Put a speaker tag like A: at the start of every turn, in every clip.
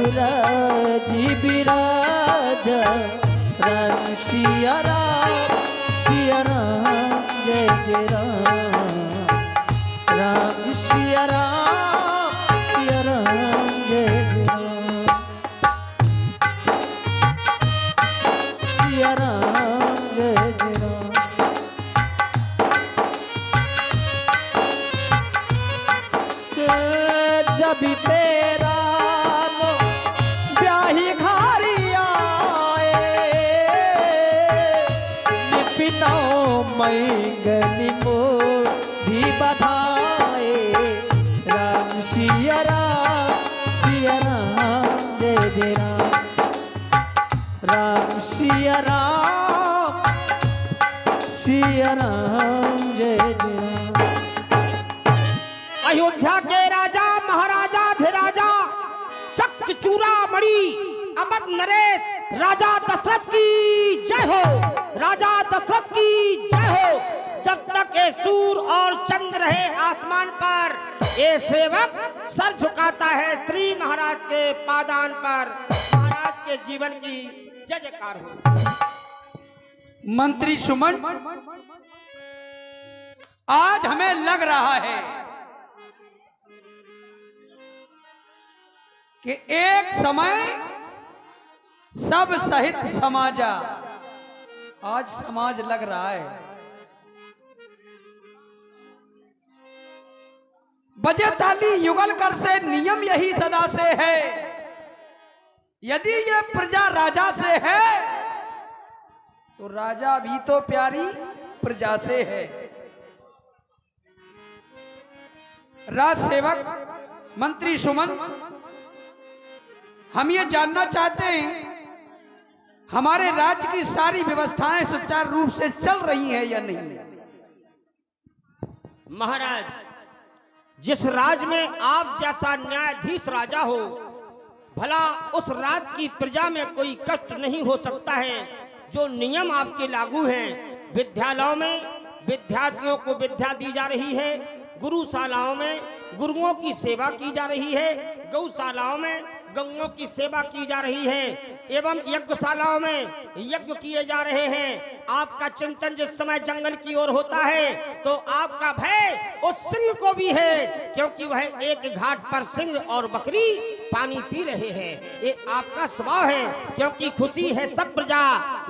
A: रघुराज बिराजा राम सिया राम जय जय राम राम सिया राम जय जय राम सिया राम जय जय राम। जब तेरा ब्याही घारी आए निपिनो मंगनी मोर भी बधाए राम सिया राम जय जय राम राम सिया राम जय जय राम।
B: अयोध्या के राजा महाराजा धिराजा चक्र चूड़ामणि अवध नरेश राजा दशरथ की जय हो, राजा दशरथ की जय हो। जब तक ये सूर्य और चंद्र रहे आसमान पर, ये सेवक सर झुकाता है श्री महाराज के पादान पर। महाराज के जीवन की जय जयकार हो।
C: मंत्री सुमन, आज हमें लग रहा है कि एक समय सब सहित समाजा, आज समाज लग रहा है। बजे ताली युगल कर से नियम यही सदा से है, यदि ये प्रजा राजा से है तो राजा भी तो प्यारी प्रजा से है। राज सेवक मंत्री सुमन, हम ये जानना चाहते हैं हमारे राज्य की सारी व्यवस्थाएं सुचारू रूप से चल रही हैं या नहीं।
B: महाराज, जिस राज्य में आप जैसा न्यायाधीश राजा हो, भला उस राज्य की प्रजा में कोई कष्ट नहीं हो सकता है। जो नियम आपके लागू हैं, विद्यालयों में विद्यार्थियों को विद्या दी जा रही है, गुरुशालाओं में गुरुओं की सेवा की जा रही है, गौशालाओं में गौओं की सेवा की जा रही है, एवं यज्ञशालाओं में यज्ञ किए जा रहे हैं। आपका चिंतन जिस समय जंगल की ओर होता है तो आपका भय उस सिंह को भी है, क्योंकि वह एक घाट पर सिंह और बकरी पानी पी रहे हैं। ये आपका स्वभाव है, क्योंकि खुशी है सब प्रजा,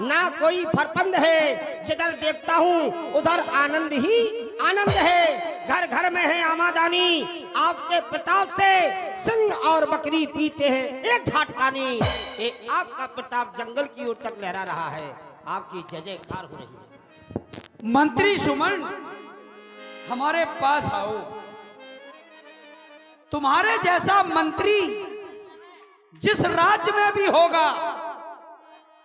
B: ना कोई फरपंद है। जिधर देखता हूँ उधर आनंद ही आनंद है, घर घर में है आमादानी। आपके प्रताप से सिंह और बकरी पीते हैं एक घाट पानी। ये आपका प्रताप जंगल की ओर तक लहरा रहा है, आपकी जय जयकार हो रही है।
C: मंत्री सुमन, हमारे पास आओ। तुम्हारे जैसा मंत्री जिस राज्य में भी होगा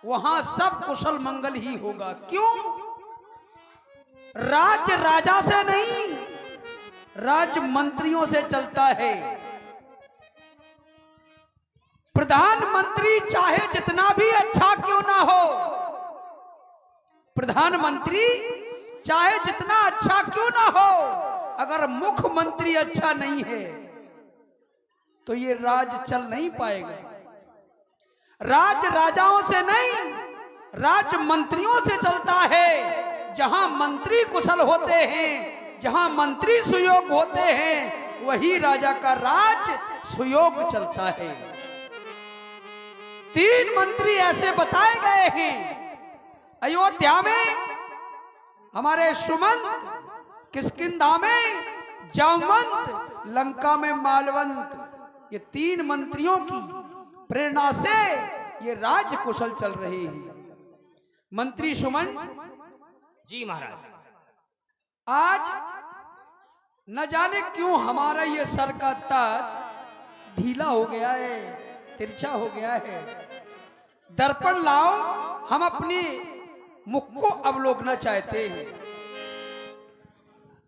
C: वहां सब कुशल मंगल ही होगा। क्यों? राज्य राजा से नहीं, राज्य मंत्रियों से चलता है। प्रधानमंत्री चाहे जितना भी अच्छा क्यों ना हो, प्रधानमंत्री चाहे जितना अच्छा क्यों ना हो, अगर मुख्यमंत्री अच्छा नहीं है तो ये राज चल नहीं पाएगा। राज राजाओं से नहीं, राज मंत्रियों से चलता है। जहां मंत्री कुशल होते हैं, जहां मंत्री सुयोग होते हैं, वही राजा का राज सुयोग चलता है। 3 मंत्री ऐसे बताए गए हैं अयोध्या में, हमारे सुमंत, किष्किंधा में जामवंत, लंका में मालवंत। ये 3 मंत्रियों की प्रेरणा से ये राज्य कुशल चल रहे हैं। मंत्री सुमन
B: जी महाराज,
C: आज न जाने क्यों हमारा ये सर का ताज ढीला हो गया है, तिरछा हो गया है। दर्पण लाओ, हम अपने मुख को अवलोकना चाहते हैं।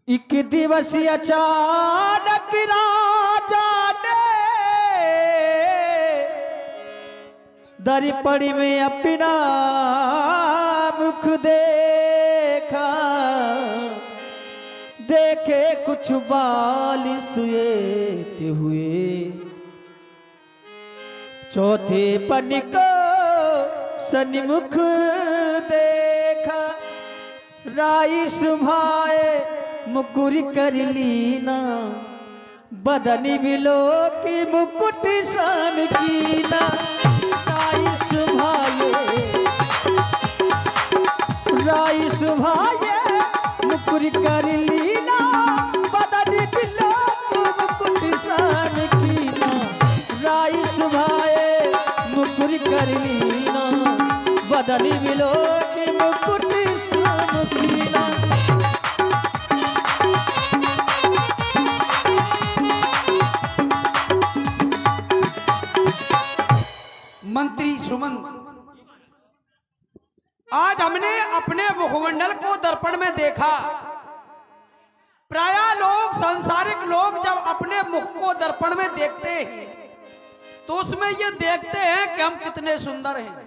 A: एक दिवसीय अचानक राजा ने दर्पण में अपना मुख देखा, देखे कुछ बाल सुएते हुए, चौथे पन को सन्मुख देखा, राई सुभाए मुकुर कर लीना, बदनी बिलो की मुकुट सान कीना। राई सुभाए मुकुर कर लीना, बदनी बिलो की मुकुट सान कीना। राई सुभाए मुकुर कर लीना, बदनी बिलो की मुकुट सान कीना।
C: मंत्री सुमंत, आज हमने अपने मुखमंडल को दर्पण में देखा। प्रायः लोग, सांसारिक लोग जब अपने मुख को दर्पण में देखते हैं तो उसमें ये देखते हैं कि हम कितने सुंदर हैं।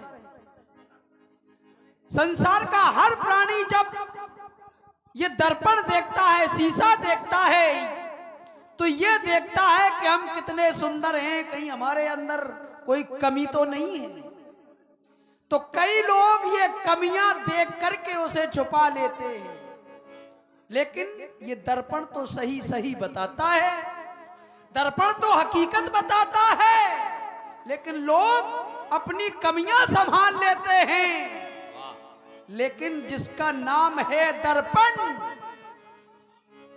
C: संसार का हर प्राणी जब ये दर्पण देखता है, शीशा देखता है, तो ये देखता है कि हम कितने सुंदर हैं, कहीं हमारे अंदर कोई कमी तो नहीं है। तो कई लोग ये कमियां देख करके उसे छुपा लेते हैं, लेकिन ये दर्पण तो सही सही बताता है, दर्पण तो हकीकत बताता है, लेकिन लोग अपनी कमियां संभाल लेते हैं। लेकिन जिसका नाम है दर्पण,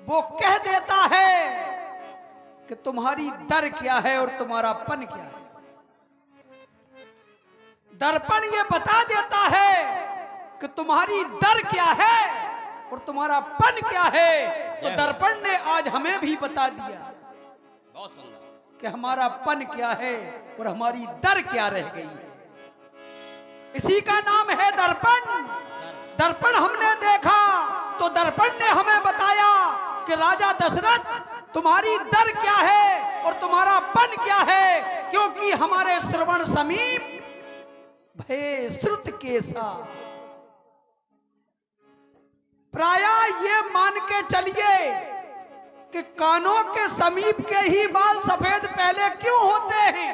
C: वो कह देता है कि तुम्हारी दर क्या है और तुम्हारा पन क्या है। दर्पण ये बता देता है कि तुम्हारी दर क्या है और तुम्हारा पन क्या है। तो दर्पण ने आज हमें भी बता दिया कि हमारा पन क्या है और हमारी दर क्या रह गई है। इसी का नाम है दर्पण। दर्पण हमने देखा तो दर्पण ने हमें बताया कि राजा दशरथ, तुम्हारी दर क्या है और तुम्हारा पन क्या है, क्योंकि हमारे श्रवण समीप भय श्रुत के साथ। प्रायः ये मान के चलिए कि कानों के समीप के ही बाल सफेद पहले क्यों होते हैं।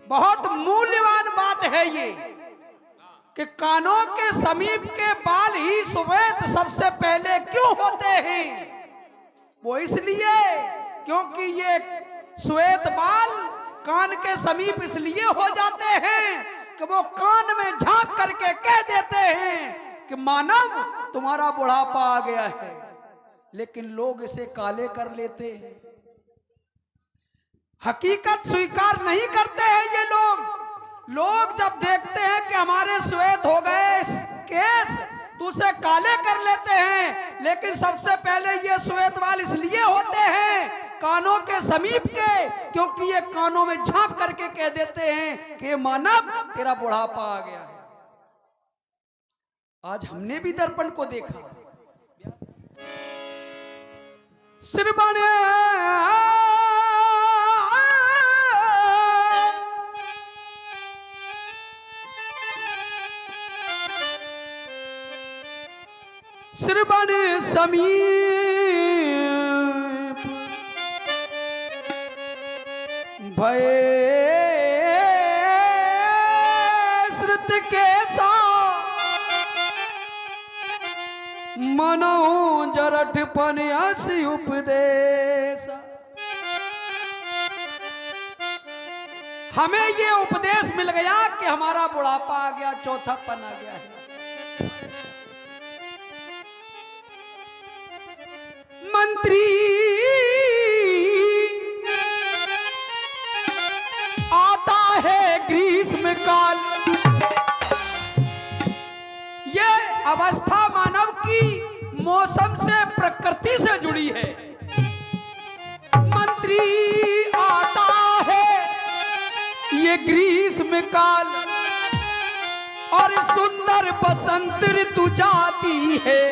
C: बहुत मूल्यवान बात है ये कि कानों के समीप के बाल ही श्वेत सबसे पहले क्यों होते हैं। वो इसलिए क्योंकि ये श्वेत बाल कान के समीप इसलिए हो जाते हैं कि वो कान में झांक करके कह देते हैं कि मानव, तुम्हारा बुढ़ापा आ गया है। लेकिन लोग इसे काले कर लेते हैं, हकीकत स्वीकार नहीं करते हैं ये लोग जब देखते हैं कि हमारे श्वेत हो गए केस तो उसे काले कर लेते हैं। लेकिन सबसे पहले ये श्वेत बाल इसलिए होते हैं कानों के समीप के, क्योंकि ये कानों में झांक करके कह देते हैं कि मानव, तेरा बुढ़ापा आ गया है। आज हमने भी दर्पण को देखा। श्रवण श्रवण समीप भय श्रुत के साथ मनो जरठ पन असी उपदेश। हमें ये उपदेश मिल गया कि हमारा बुढ़ापा आ गया, चौथापन आ गया है। मंत्री आता है ग्रीष्म काल। ये अवस्था मानव की मौसम से, प्रकृति से जुड़ी है। मंत्री आता है ये ग्रीष्म काल और सुंदर बसंत ऋतु जाती है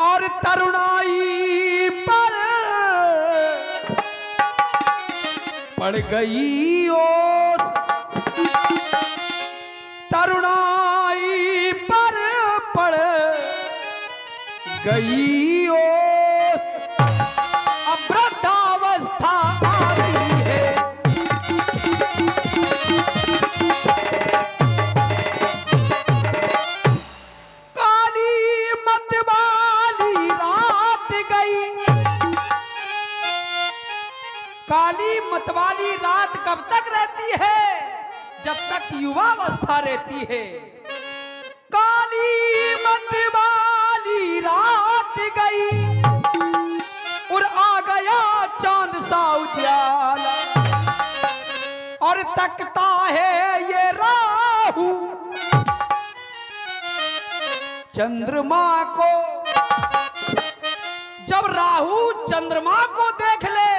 C: और तरुणाई पर पड़ गई ओस। तरुणाई पर पड़ गई ओस। अब वृद्धावस्था आती है काली मतवाली रात कब तक रहती है? जब तक युवावस्था रहती है। काली मतवाली रात गई और आ गया चांद सा उजाला, और तकता है ये राहु चंद्रमा को। जब राहु चंद्रमा को देख ले,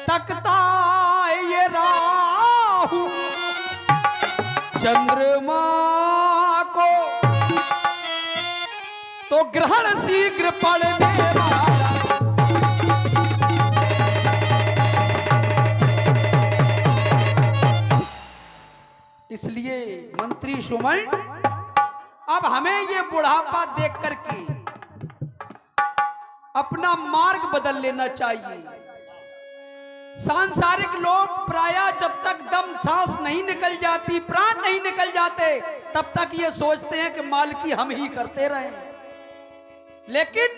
C: तकता है ये राहु चंद्रमा को, तो ग्रहण शीघ्र पड़ने वाला। इसलिए मंत्री सुमन, अब हमें ये बुढ़ापा देख करके अपना मार्ग बदल लेना चाहिए। सांसारिक लोग प्रायः जब तक दम सांस नहीं निकल जाती, प्राण नहीं निकल जाते, तब तक ये सोचते हैं कि मालिकी हम ही करते रहें। लेकिन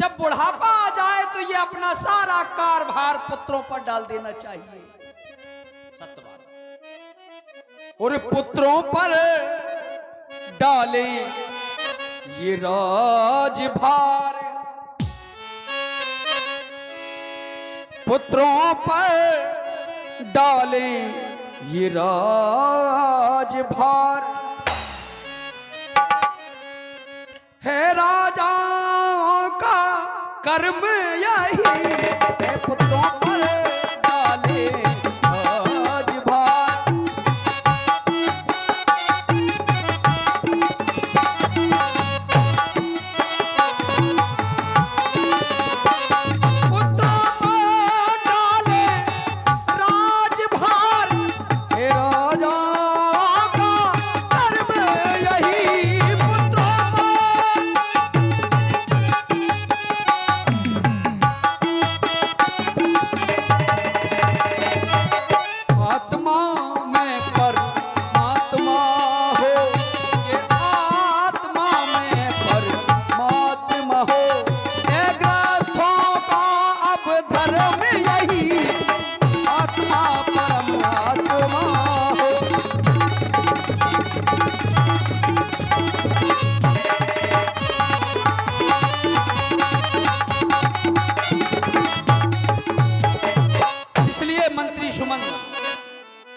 C: जब बुढ़ापा आ जाए तो ये अपना सारा कारभार पुत्रों पर डाल देना चाहिए।
B: सत्य बात।
C: और पुत्रों पर डाले ये राजभार, पुत्रों पर डाले ये राजभार। है राजाओं का कर्म यही है, पुत्रों पर डाले राजभार।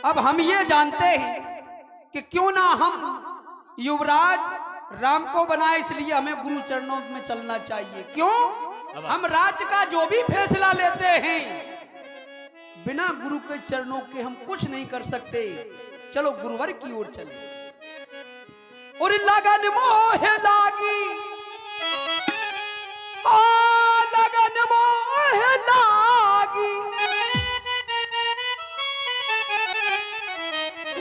C: अब हम ये जानते हैं कि क्यों ना हम युवराज राम को बनाए, इसलिए हमें गुरु चरणों में चलना चाहिए। क्यों? हम राज्य का जो भी फैसला लेते हैं, बिना गुरु के चरणों के हम कुछ नहीं कर सकते। चलो गुरुवर की ओर चले। और लगन मोह लागी, ओ लगन मोह लागी,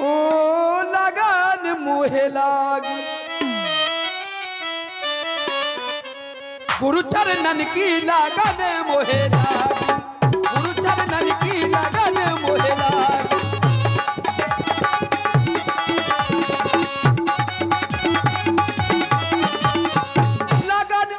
C: ओ लगन मोह लागी, गुरु चरणन की लगन मोह लागी, गुरु चरणन की लगन मोह लागी। लगन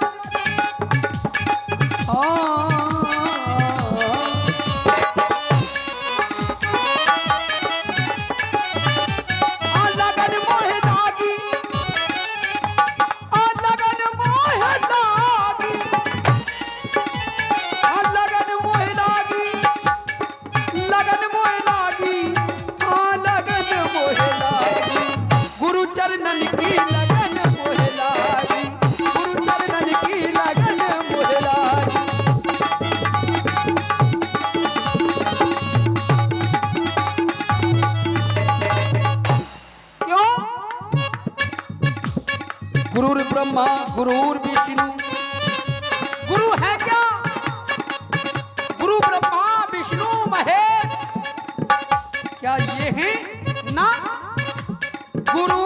C: गुरुर ब्रह्मा गुरुर विष्णु, गुरु है क्या? गुरु ब्रह्मा विष्णु महेश, क्या ये है ना? गुरु